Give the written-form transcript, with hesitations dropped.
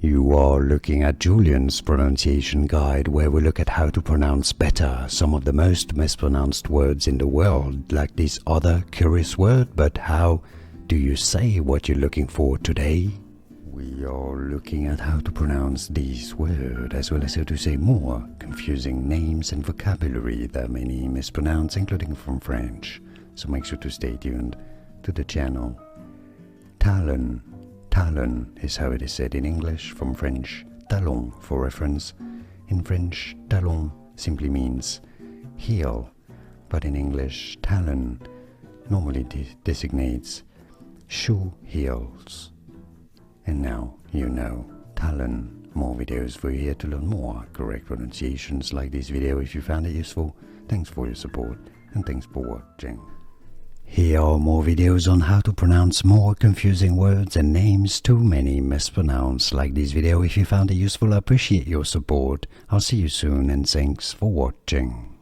You are looking at Julian's pronunciation guide, where we look at how to pronounce better some of the most mispronounced words in the world, like this other curious word. But how do you say what you're looking for today? We are looking at how to pronounce this word, as well as how to say more confusing names and vocabulary that many mispronounce, including from French. So make sure to stay tuned to the channel. Talon. Talon is how it is said in English, from French talon for reference. In French, talon simply means heel, but in English, talon normally designates shoe heels. And now you know talon. More videos for you here to learn more correct pronunciations like this video. If you found it useful, thanks for your support and thanks for watching. Here are more videos on how to pronounce more confusing words and names too many mispronounced. Like this video if you found it useful. I appreciate your support. I'll see you soon and thanks for watching.